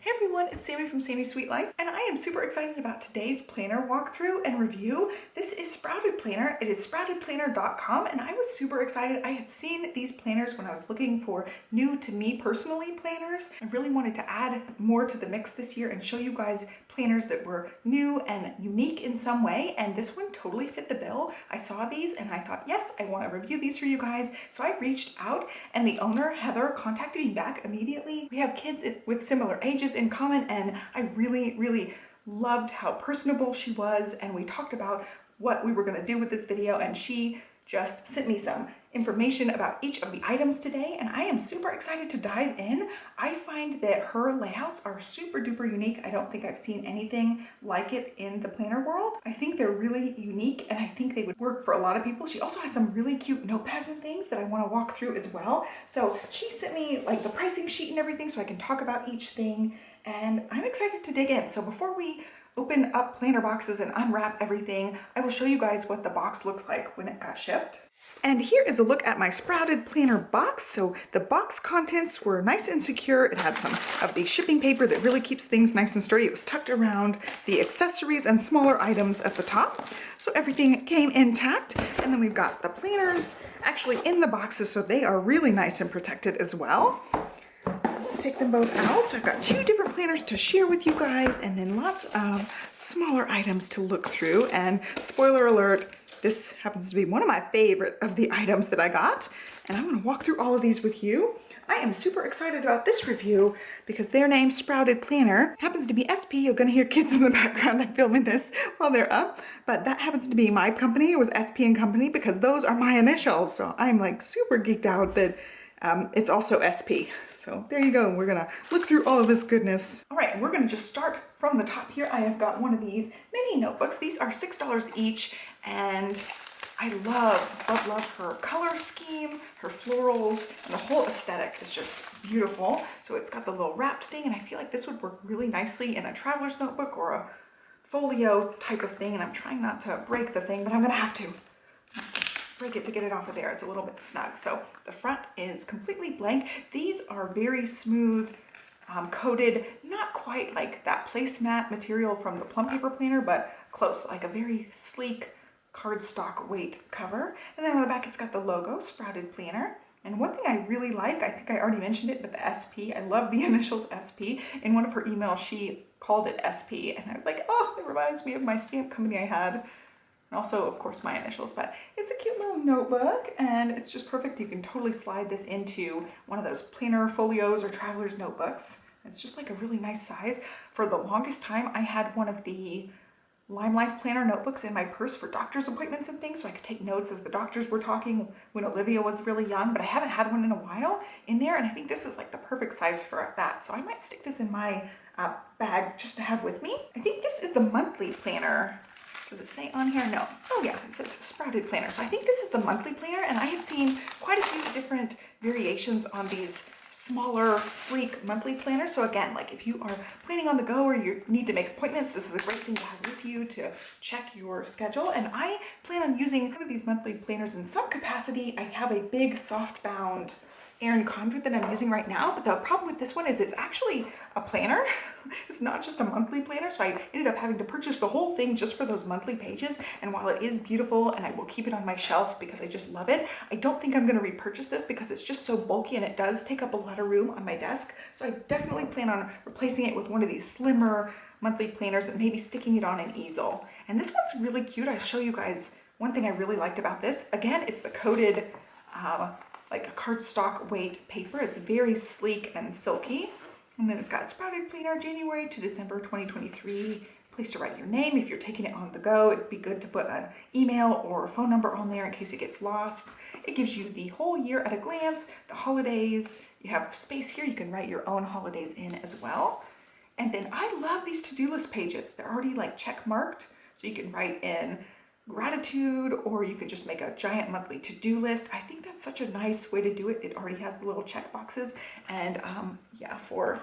Hey everyone, it's Sammy from Sammy's Sweet Life, and I am super excited about today's planner walkthrough and review. This is Sprouted Planner. It is sproutedplanner.com, and I was super excited. I had seen these planners when I was looking for new to me personally planners. I really wanted to add more to the mix this year and show you guys planners that were new and unique in some way, and this one totally fit the bill. I saw these and I thought, yes, I want to review these for you guys. So I reached out and the owner, Heather, contacted me back immediately. We have kids with similar ages in common, and I really loved how personable she was, and we talked about what we were going to do with this video, and she just sent me some information about each of the items today, and I am super excited to dive in. I find that her layouts are super duper unique. I don't think I've seen anything like it in the planner world. I think they're really unique, and I think they would work for a lot of people. She also has some really cute notepads and things that I want to walk through as well. So she sent me like the pricing sheet and everything so I can talk about each thing, and I'm excited to dig in. So before we open up planner boxes and unwrap everything, I will show you guys what the box looks like when it got shipped. And here is a look at my Sprouted Planner box. So the box contents were nice and secure. It had some of the shipping paper that really keeps things nice and sturdy. It was tucked around the accessories and smaller items at the top. So everything came intact. And then we've got the planners actually in the boxes, so they are really nice and protected as well. Let's take them both out. I've got two different planners to share with you guys, and then lots of smaller items to look through. And spoiler alert, this happens to be one of my favorite of the items that I got, and I'm going to walk through all of these with you. I am super excited about this review because their name, Sprouted Planner, happens to be SP. You're going to hear kids in the background. I'm filming this while they're up, but that happens to be my company. It was SP & Company because those are my initials, so I'm like super geeked out that it's also SP. So there you go. We're going to look through all of this goodness. All right, we're going to just start from the top here. I have got one of these mini notebooks. These are $6 each, and I love her color scheme, her florals, and the whole aesthetic is just beautiful. So it's got the little wrapped thing, and I feel like this would work really nicely in a traveler's notebook or a folio type of thing, and I'm trying not to break the thing, but I'm going to have to break it to get it off of there. It's a little bit snug. So the front is completely blank. These are very smooth, coated, not quite like that placemat material from the plum paper planner, but close, like a very sleek cardstock weight cover. And then on the back, it's got the logo, Sprouted Planner. And one thing I really like, I think I already mentioned it, but the SP, I love the initials SP. In one of her emails, she called it SP, and I was like, oh, it reminds me of my stamp company I had. And also, of course, my initials, but it's a cute little notebook, and it's just perfect. You can totally slide this into one of those planner folios or traveler's notebooks. It's just like a really nice size. For the longest time, I had one of the Lime Life planner notebooks in my purse for doctor's appointments and things, so I could take notes as the doctors were talking when Olivia was really young, but I haven't had one in a while in there, and I think this is like the perfect size for that. So I might stick this in my bag just to have with me. I think this is the monthly planner. Does it say on here? No. Oh yeah, it says Sprouted Planner. So I think this is the monthly planner, and I have seen quite a few different variations on these smaller, sleek monthly planners. So again, like if you are planning on the go or you need to make appointments, this is a great thing to have with you to check your schedule. And I plan on using one of these monthly planners in some capacity. I have a big soft-bound Erin Condren that I'm using right now, but the problem with this one is it's actually a planner. It's not just a monthly planner, so I ended up having to purchase the whole thing just for those monthly pages, and while it is beautiful and I will keep it on my shelf because I just love it, I don't think I'm going to repurchase this because it's just so bulky and it does take up a lot of room on my desk. So I definitely plan on replacing it with one of these slimmer monthly planners and maybe sticking it on an easel. And this one's really cute. I'll show you guys one thing I really liked about this. Again, it's the coated like a cardstock weight paper. It's very sleek and silky. And then it's got Sprouted Planner January to December 2023. Place to write your name. If you're taking it on the go, it'd be good to put an email or a phone number on there in case it gets lost. It gives you the whole year at a glance, the holidays. You have space here. You can write your own holidays in as well. And then I love these to-do list pages. They're already like check marked, so you can write in gratitude, or you could just make a giant monthly to-do list. I think that's such a nice way to do it. It already has the little check boxes, and yeah, for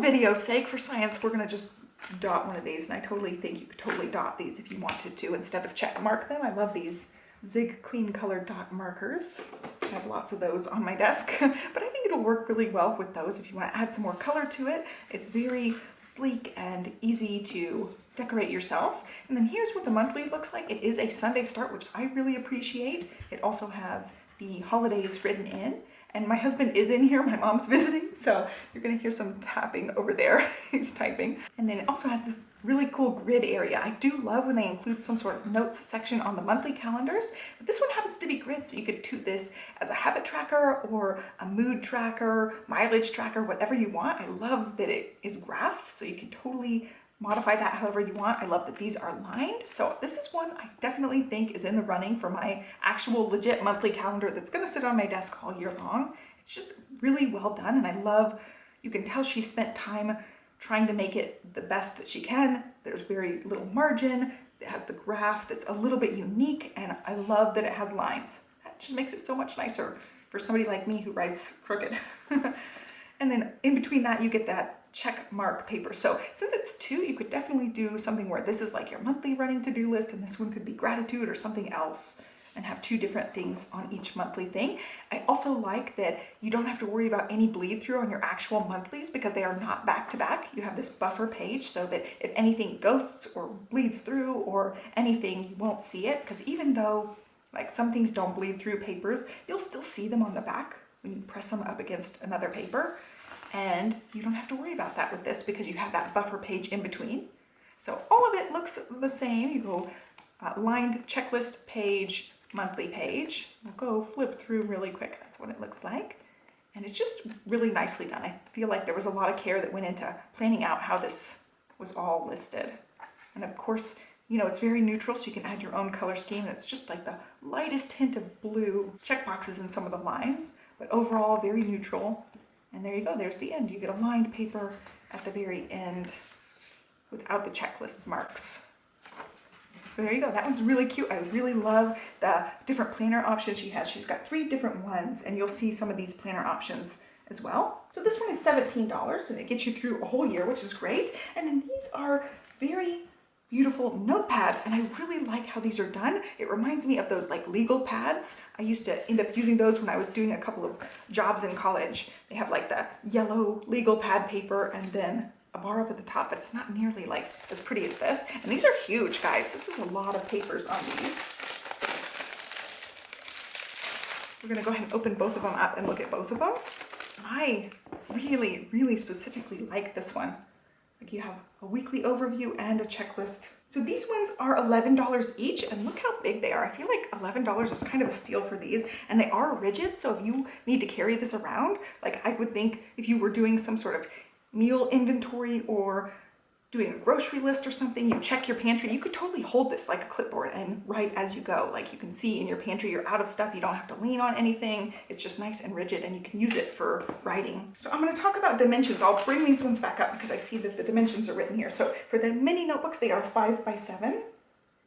video's sake, for science, we're gonna just dot one of these, and I totally think you could totally dot these if you wanted to instead of check mark them. I love these Zig clean color dot markers. I have lots of those on my desk, but I think it'll work really well with those if you want to add some more color to it. It's very sleek and easy to decorate yourself. And then here's what the monthly looks like. It is a Sunday start, which I really appreciate. It also has the holidays written in. And my husband is in here, my mom's visiting, so you're gonna hear some tapping over there. He's typing. And then it also has this really cool grid area. I do love when they include some sort of notes section on the monthly calendars, but this one happens to be grid, so you could do this as a habit tracker or a mood tracker, mileage tracker, whatever you want. I love that it is graph, so you can totally modify that however you want. I love that these are lined. So this is one I definitely think is in the running for my actual legit monthly calendar that's gonna sit on my desk all year long. It's just really well done, and I love, you can tell she spent time trying to make it the best that she can. There's very little margin. It has the graph that's a little bit unique, and I love that it has lines. That just makes it so much nicer for somebody like me who writes crooked. And then in between that, you get that check mark paper. So since it's two, you could definitely do something where this is like your monthly running to-do list, and this one could be gratitude or something else, and have two different things on each monthly thing. I also like that you don't have to worry about any bleed through on your actual monthlies because they are not back to back. You have this buffer page so that if anything ghosts or bleeds through or anything, you won't see it, because even though like some things don't bleed through papers, you'll still see them on the back when you press them up against another paper. And you don't have to worry about that with this because you have that buffer page in between. So all of it looks the same. You go lined checklist page, monthly page. We'll go flip through really quick. That's what it looks like. And it's just really nicely done. I feel like there was a lot of care that went into planning out how this was all listed. And of course, you know, it's very neutral, so you can add your own color scheme. That's just like the lightest hint of blue checkboxes in some of the lines, but overall very neutral. And there you go, there's the end. You get a lined paper at the very end without the checklist marks. So there you go, that one's really cute. I really love the different planner options she has. She's got 3 different ones, and you'll see some of these planner options as well. So this one is $17, and it gets you through a whole year, which is great. And then these are very beautiful notepads, and I really like how these are done. It reminds me of those like legal pads. I used to end up using those when I was doing a couple of jobs in college. They have like the yellow legal pad paper and then a bar up at the top, but it's not nearly like as pretty as this. And these are huge, guys. This is a lot of papers on these. We're gonna go ahead and open both of them up and look at both of them. I really, really specifically like this one. Like you have a weekly overview and a checklist. So these ones are $11 each, and look how big they are. I feel like $11 is kind of a steal for these, and they are rigid. So if you need to carry this around, like I would think if you were doing some sort of meal inventory or doing a grocery list or something, you check your pantry, you could totally hold this like a clipboard and write as you go. Like you can see in your pantry, you're out of stuff, you don't have to lean on anything. It's just nice and rigid, and you can use it for writing. So I'm gonna talk about dimensions. I'll bring these ones back up because I see that the dimensions are written here. So for the mini notebooks, they are 5 by 7.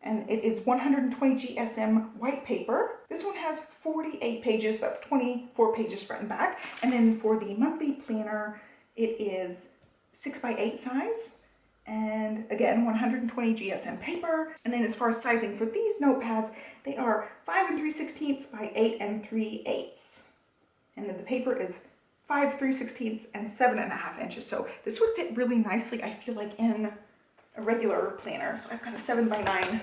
And it is 120 GSM white paper. This one has 48 pages, that's 24 pages front and back. And then for the monthly planner, it is 6 by 8 size. And again, 120 GSM paper. And then as far as sizing for these notepads, they are 5 3/16 by 8 3/8. And then the paper is 5 3/16 and 7.5 inches. So this would fit really nicely, I feel like, in a regular planner. So I've got a 7 by 9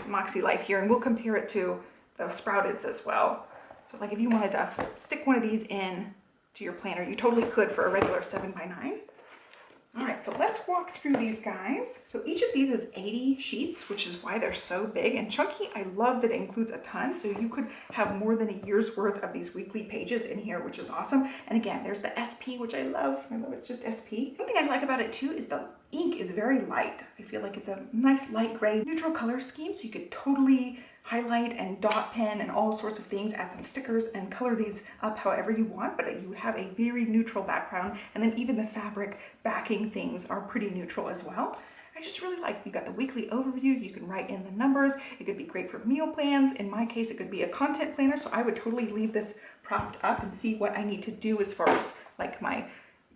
Moxie Life here, and we'll compare it to the Sprouteds as well. So like if you wanted to stick one of these in to your planner, you totally could for a regular 7 by 9. All right, so let's walk through these guys. So each of these is 80 sheets, which is why they're so big and chunky. I love that it includes a ton, so you could have more than a year's worth of these weekly pages in here, which is awesome. And again, there's the SP, which I love. I love it's just SP. One thing I like about it too is the ink is very light. I feel like it's a nice light gray neutral color scheme, so you could totally highlight and dot pen and all sorts of things, add some stickers and color these up however you want, but you have a very neutral background, and then even the fabric backing things are pretty neutral as well. I just really like, you got the weekly overview, you can write in the numbers, it could be great for meal plans. In my case, it could be a content planner, so I would totally leave this propped up and see what I need to do as far as like my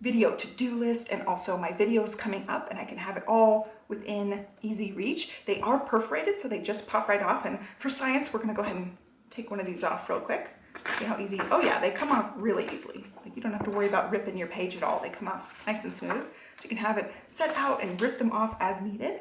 video to-do list and also my videos coming up, and I can have it all within easy reach. They are perforated, so they just pop right off, and for science, we're gonna go ahead and take one of these off real quick. See how easy? Oh yeah, they come off really easily. Like you don't have to worry about ripping your page at all. They come off nice and smooth. So you can have it set out and rip them off as needed.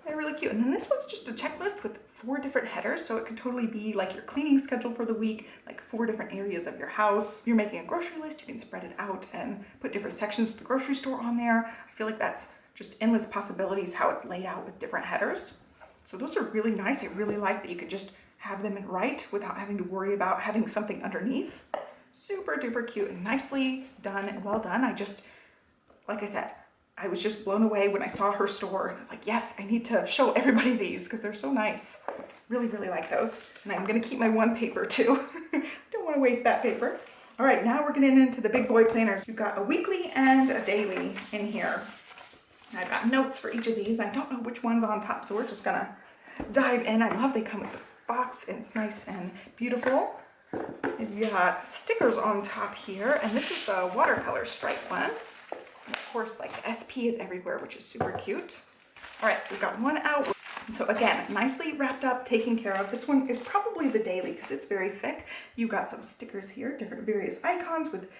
They're really cute. And then this one's just a checklist with 4 different headers. So it could totally be like your cleaning schedule for the week, like 4 different areas of your house. If you're making a grocery list, you can spread it out and put different sections of the grocery store on there. I feel like that's just endless possibilities how it's laid out with different headers. So those are really nice. I really like that you could just have them in right without having to worry about having something underneath. Super duper cute and nicely done and well done. Like I said, I was just blown away when I saw her store and I was like, yes, I need to show everybody these because they're so nice. Really, really like those. And I'm gonna keep my one paper too. Don't wanna waste that paper. All right, now we're getting into the big boy planners. We've got a weekly and a daily in here. I've got notes for each of these. I don't know which one's on top, so we're just gonna dive in. I love they come with the box and it's nice and beautiful. We've got stickers on top here, and this is the watercolor stripe one. And of course, like the SP is everywhere, which is super cute. All right, we've got one out. So again, nicely wrapped up, taken care of. This one is probably the daily because it's very thick. You've got some stickers here, different various icons with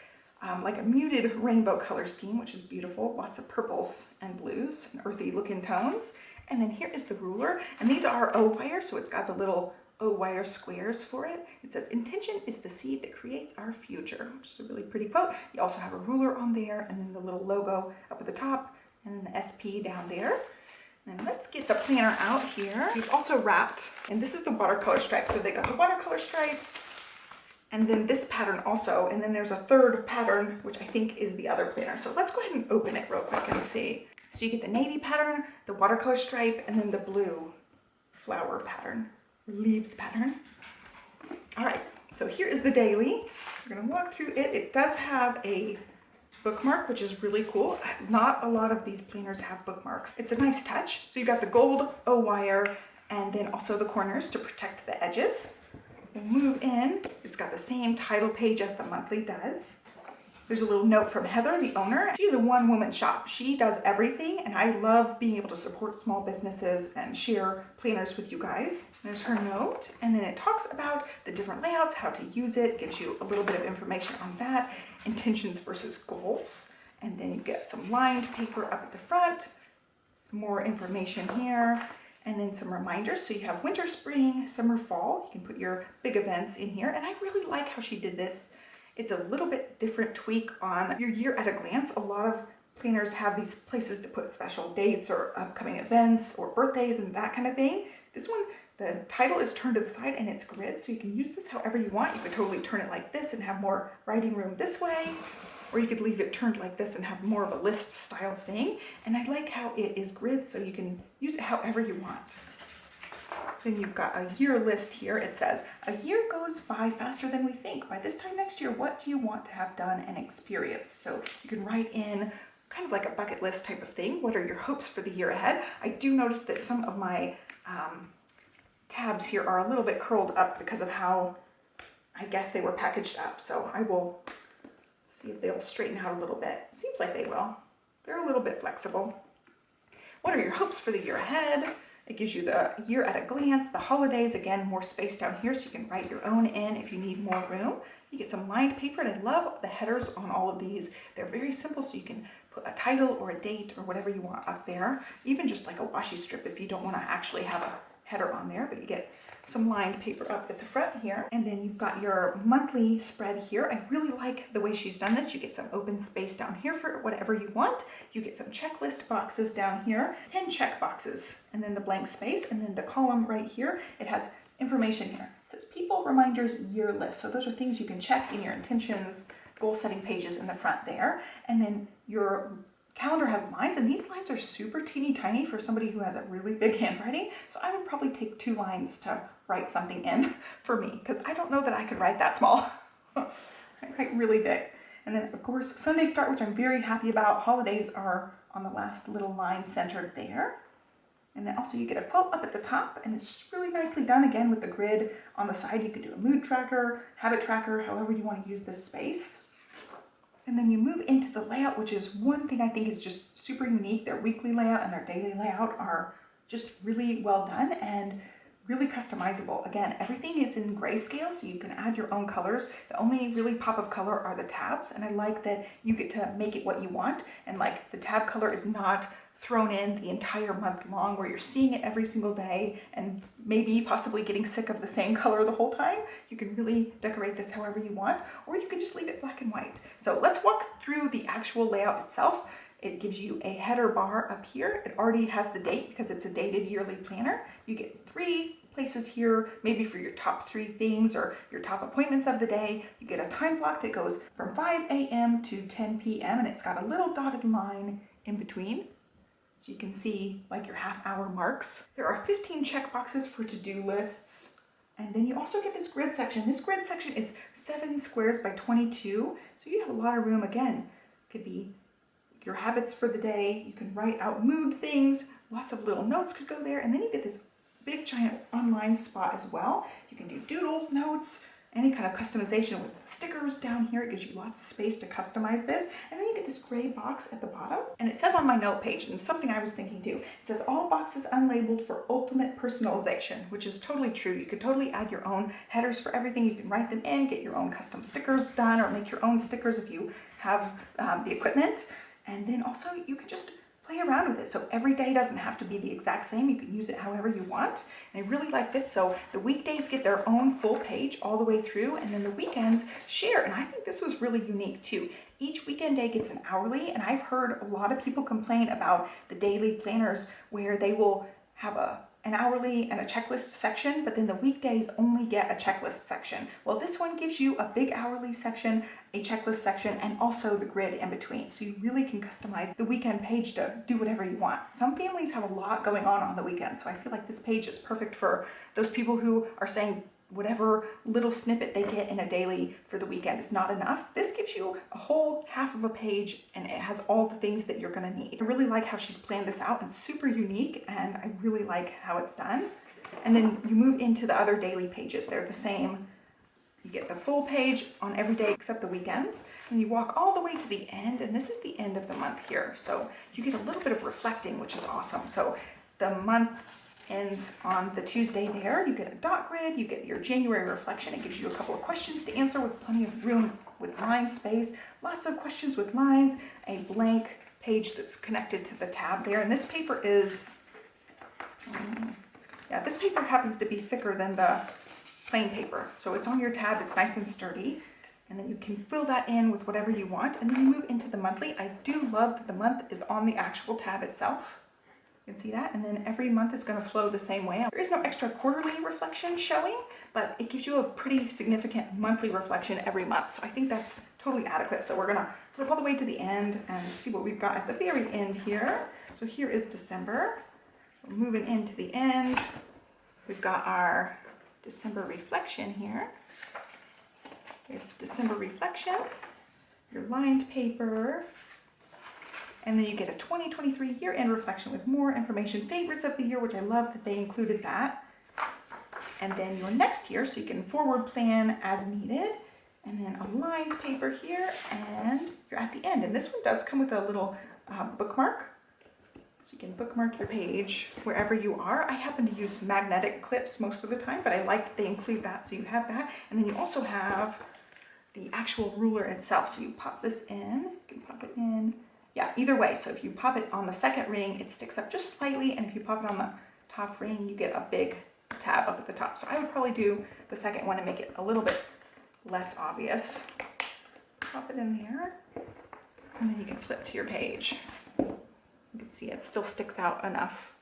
like a muted rainbow color scheme, which is beautiful. Lots of purples and blues and earthy looking tones. And then here is the ruler. And these are O-wire, so it's got the little O-wire squares for it. It says, intention is the seed that creates our future, which is a really pretty quote. You also have a ruler on there, and then the little logo up at the top, and then the SP down there. And let's get the planner out here. He's also wrapped, and this is the watercolor stripe. So they got the watercolor stripe, and then this pattern also, and then there's a third pattern, which I think is the other planner. So let's go ahead and open it real quick and see. So you get the navy pattern, the watercolor stripe, and then the blue flower pattern, leaves pattern. All right, so here is the daily. We're gonna walk through it. It does have a bookmark, which is really cool. Not a lot of these planners have bookmarks. It's a nice touch. So you've got the gold O-wire and then also the corners to protect the edges. We'll move in. It's got the same title page as the monthly does. There's a little note from Heather, the owner. She's a one-woman shop. She does everything, and I love being able to support small businesses and share planners with you guys. There's her note, and then it talks about the different layouts, how to use it, gives you a little bit of information on that, intentions versus goals, and then you get some lined paper up at the front, more information here, and then some reminders. So you have winter, spring, summer, fall. You can put your big events in here, and I really like how she did this. It's a little bit different tweak on your year at a glance. A lot of planners have these places to put special dates or upcoming events or birthdays and that kind of thing. This one, the title is turned to the side and it's grid, so you can use this however you want. You could totally turn it like this and have more writing room this way, or you could leave it turned like this and have more of a list style thing. And I like how it is grid, so you can use it however you want. Then you've got a year list here. It says, a year goes by faster than we think. By this time next year, what do you want to have done and experienced? So you can write in kind of like a bucket list type of thing. What are your hopes for the year ahead? I do notice that some of my tabs here are a little bit curled up because of how I guess they were packaged up. So I will see if they'll straighten out a little bit. Seems like they will. They're a little bit flexible. What are your hopes for the year ahead? It gives you the year at a glance, the holidays, again, more space down here so you can write your own in if you need more room. You get some lined paper, and I love the headers on all of these. They're very simple, so you can put a title or a date or whatever you want up there. Even just like a washi strip if you don't want to actually have a header on there, but you get some lined paper up at the front here. And then you've got your monthly spread here. I really like the way she's done this. You get some open space down here for whatever you want. You get some checklist boxes down here, 10 check boxes, and then the blank space, and then the column right here, it has information here. It says people, reminders, year list. So those are things you can check in your intentions, goal setting pages in the front there. And then your calendar has lines, and these lines are super teeny tiny for somebody who has a really big handwriting. So I would probably take 2 lines to write something in for me, because I don't know that I could write that small. I write really big. And then of course, Sunday start, which I'm very happy about. Holidays are on the last little line centered there. And then also you get a quote up at the top, and it's just really nicely done again with the grid on the side. You could do a mood tracker, habit tracker, however you want to use this space. And then you move into the layout, which is one thing I think is just super unique. Their weekly layout and their daily layout are just really well done. And really customizable. Again, everything is in grayscale, so you can add your own colors. The only really pop of color are the tabs, and I like that you get to make it what you want, and like the tab color is not thrown in the entire month long where you're seeing it every single day and maybe possibly getting sick of the same color the whole time. You can really decorate this however you want, or you can just leave it black and white. So let's walk through the actual layout itself. It gives you a header bar up here. It already has the date because it's a dated yearly planner. You get 3 places here, maybe for your top 3 things or your top appointments of the day. You get a time block that goes from 5 a.m. to 10 p.m. and it's got a little dotted line in between. So you can see like your half-hour marks. There are 15 check boxes for to-do lists. And then you also get this grid section. This grid section is 7 squares by 22. So you have a lot of room. Again, it could be your habits for the day. You can write out mood things. Lots of little notes could go there. And then you get this big giant online spot as well. You can do doodles, notes, any kind of customization with stickers down here. It gives you lots of space to customize this. And then you get this gray box at the bottom. And it says on my note page, and something I was thinking too, it says all boxes unlabeled for ultimate personalization, which is totally true. You could totally add your own headers for everything. You can write them in, get your own custom stickers done, or make your own stickers if you have the equipment. And then also you can just play around with it. So every day doesn't have to be the exact same. You can use it however you want. And I really like this. So the weekdays get their own full page all the way through, and then the weekends share. And I think this was really unique too. Each weekend day gets an hourly, and I've heard a lot of people complain about the daily planners where they will have an hourly and a checklist section, but then the weekdays only get a checklist section. Well, this one gives you a big hourly section, a checklist section, and also the grid in between. So you really can customize the weekend page to do whatever you want. Some families have a lot going on the weekend, so I feel like this page is perfect for those people who are saying whatever little snippet they get in a daily for the weekend is not enough. This gives you a whole half of a page, and it has all the things that you're gonna need. I really like how she's planned this out. It's super unique, and I really like how it's done. And then you move into the other daily pages. They're the same. You get the full page on every day except the weekends, and you walk all the way to the end, and this is the end of the month here. So you get a little bit of reflecting, which is awesome. So the month ends on the Tuesday there. You get a dot grid, you get your January reflection. It gives you a couple of questions to answer with plenty of room with line space, lots of questions with lines, a blank page that's connected to the tab there. And this paper is, this paper happens to be thicker than the plain paper. So it's on your tab, it's nice and sturdy. And then you can fill that in with whatever you want. And then you move into the monthly. I do love that the month is on the actual tab itself. You can see that, and then every month is going to flow the same way. There is no extra quarterly reflection showing, but it gives you a pretty significant monthly reflection every month. So I think that's totally adequate. So we're going to flip all the way to the end and see what we've got at the very end here. So here is December. We're moving into the end. We've got our December reflection here. There's the December reflection, your lined paper. And then you get a 2023 year-end reflection with more information, favorites of the year, which I love that they included that. And then your next year, so you can forward plan as needed. And then a lined paper here, and you're at the end. And this one does come with a little bookmark. So you can bookmark your page wherever you are. I happen to use magnetic clips most of the time, but I like that they include that, so you have that. And then you also have the actual ruler itself. So you pop this in, you can pop it in. Yeah, either way. So if you pop it on the second ring, it sticks up just slightly, and if you pop it on the top ring, you get a big tab up at the top. So I would probably do the second one and make it a little bit less obvious. Pop it in there, and then you can flip to your page. You can see it still sticks out enough.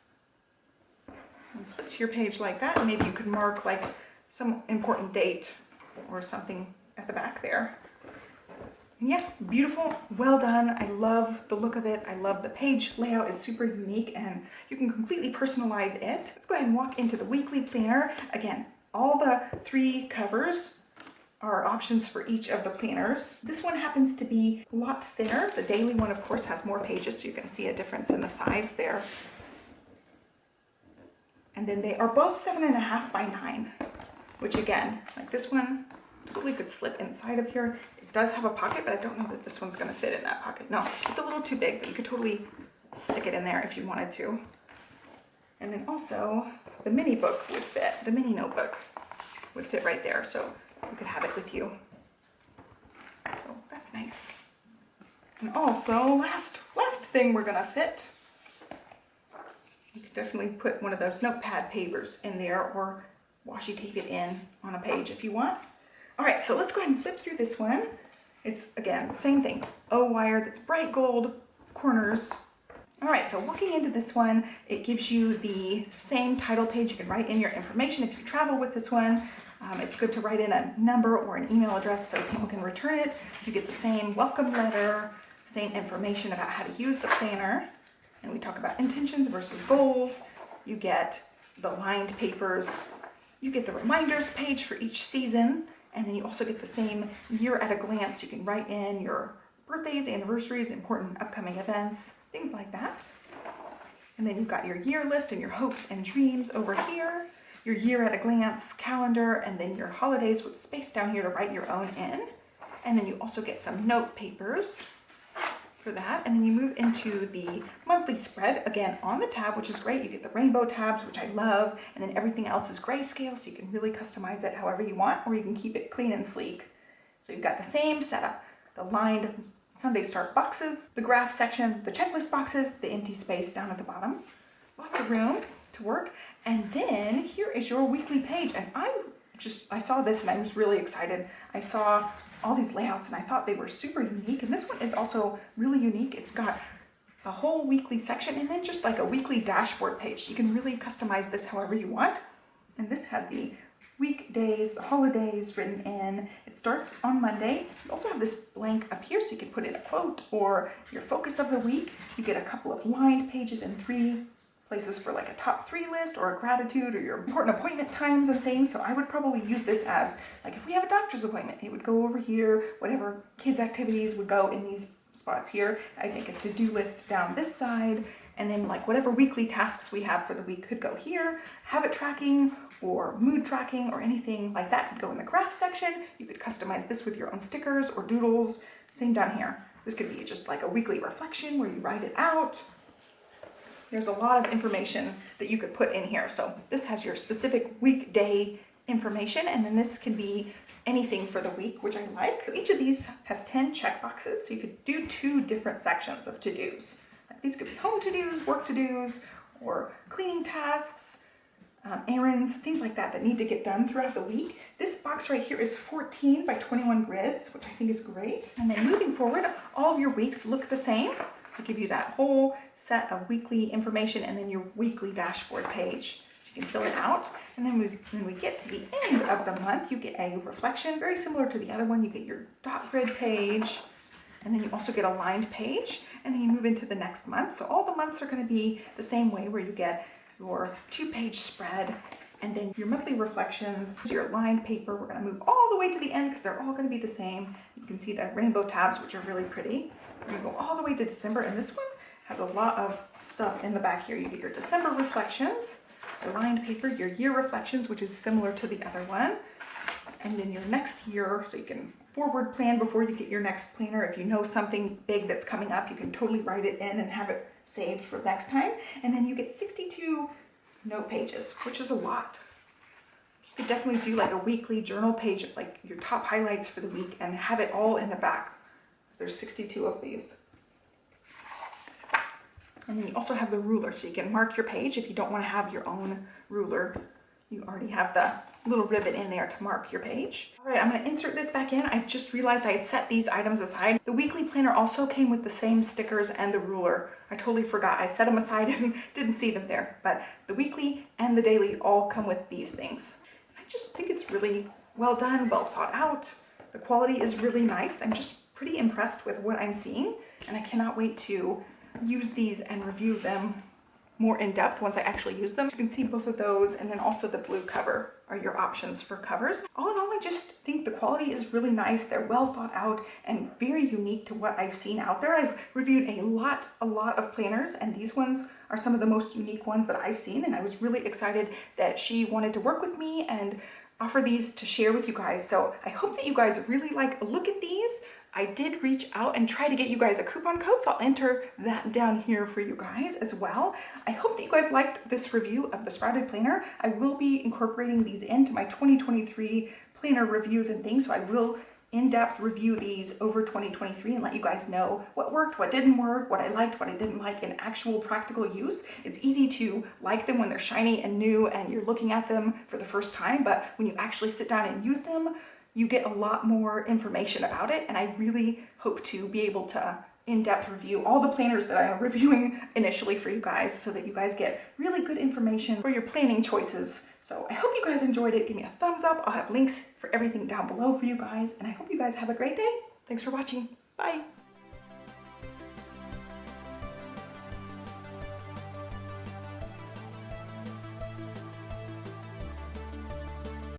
And flip to your page like that, and maybe you could mark like some important date or something at the back there. And yeah, beautiful, well done. I love the look of it. I love the page layout is super unique, and you can completely personalize it. Let's go ahead and walk into the weekly planner. Again, all the 3 covers are options for each of the planners. This one happens to be a lot thinner. The daily one, of course, has more pages, so you can see a difference in the size there. And then they are both 7.5 by 9, which again, like this one, totally could slip inside of here. It does have a pocket, but I don't know that this one's gonna fit in that pocket. No, it's a little too big, but you could totally stick it in there if you wanted to. And then also the mini book would fit, the mini notebook would fit right there. So you could have it with you. So that's nice. And also last thing we're gonna fit, you could definitely put one of those notepad papers in there or washi tape it in on a page if you want. All right, so let's go ahead and flip through this one. It's, again, same thing, O-wire that's bright gold corners. All right, so walking into this one, it gives you the same title page. You can write in your information if you travel with this one. It's good to write in a number or an email address so people can return it. You get the same welcome letter, same information about how to use the planner. And we talk about intentions versus goals. You get the lined papers. You get the reminders page for each season. And then you also get the same year at a glance. You can write in your birthdays, anniversaries, important upcoming events, things like that. And then you've got your year list and your hopes and dreams over here, your year at a glance calendar, and then your holidays with space down here to write your own in. And then you also get some note papers for that. And then you move into the monthly spread, again on the tab, which is great. You get the rainbow tabs, which I love, and then everything else is grayscale, so you can really customize it however you want, or you can keep it clean and sleek. So you've got the same setup, the lined Sunday start boxes, the graph section, the checklist boxes, the empty space down at the bottom. Lots of room to work. And then here is your weekly page. And I saw this and I was really excited. I saw all these layouts and I thought they were super unique. And this one is also really unique. It's got a whole weekly section and then just like a weekly dashboard page. You can really customize this however you want. And this has the weekdays, the holidays written in. It starts on Monday. You also have this blank up here so you can put in a quote or your focus of the week. You get a couple of lined pages and 3 places for like a top 3 list or a gratitude or your important appointment times and things. So I would probably use this as like if we have a doctor's appointment, it would go over here, whatever kids activities would go in these spots here. I'd make a to-do list down this side, and then like whatever weekly tasks we have for the week could go here. Habit tracking or mood tracking or anything like that could go in the graph section. You could customize this with your own stickers or doodles. Same down here. This could be just like a weekly reflection where you write it out. There's a lot of information that you could put in here. So this has your specific weekday information, and then this can be anything for the week, which I like. Each of these has 10 check boxes, so you could do 2 different sections of to-dos. Like these could be home to-dos, work to-dos, or cleaning tasks, errands, things like that that need to get done throughout the week. This box right here is 14 by 21 grids, which I think is great. And then moving forward, all of your weeks look the same. They give you that whole set of weekly information and then your weekly dashboard page. So you can fill it out. And then when we get to the end of the month, you get a reflection, very similar to the other one. You get your dot grid page, and then you also get a lined page, and then you move into the next month. So all the months are going to be the same way, where you get your 2-page spread, and then your monthly reflections, your lined paper. We're going to move all the way to the end because they're all going to be the same. You can see the rainbow tabs, which are really pretty. We're going to go all the way to December, and this one has a lot of stuff in the back here. You get your December reflections, the lined paper, your year reflections, which is similar to the other one, and then your next year, so you can forward plan before you get your next planner. If you know something big that's coming up, you can totally write it in and have it saved for next time. And then you get 62 note pages, which is a lot. You could definitely do like a weekly journal page of like your top highlights for the week and have it all in the back. There's 62 of these. And then you also have the ruler, so you can mark your page if you don't want to have your own ruler. You already have the little ribbon in there to mark your page. All right, I'm going to insert this back in. I just realized I had set these items aside. The weekly planner also came with the same stickers and the ruler. I totally forgot. I set them aside and didn't see them there. But the weekly and the daily all come with these things. I just think it's really well done, well thought out. The quality is really nice. I'm just pretty impressed with what I'm seeing, and I cannot wait to use these and review them more in depth once I actually use them. You can see both of those, and then also the blue cover are your options for covers. All in all, I just think the quality is really nice. They're well thought out and very unique to what I've seen out there. I've reviewed a lot of planners, and these ones are some of the most unique ones that I've seen, and I was really excited that she wanted to work with me and offer these to share with you guys. So I hope that you guys really like a look at these. I did reach out and try to get you guys a coupon code, so I'll enter that down here for you guys as well. I hope that you guys liked this review of the Sprouted Planner. I will be incorporating these into my 2023 planner reviews and things, so I will in-depth review these over 2023 and let you guys know what worked, what didn't work, what I liked, what I didn't like in actual practical use. It's easy to like them when they're shiny and new and you're looking at them for the first time, but when you actually sit down and use them, you get a lot more information about it. And I really hope to be able to in-depth review all the planners that I am reviewing initially for you guys so that you guys get really good information for your planning choices. So I hope you guys enjoyed it. Give me a thumbs up. I'll have links for everything down below for you guys. And I hope you guys have a great day. Thanks for watching. Bye.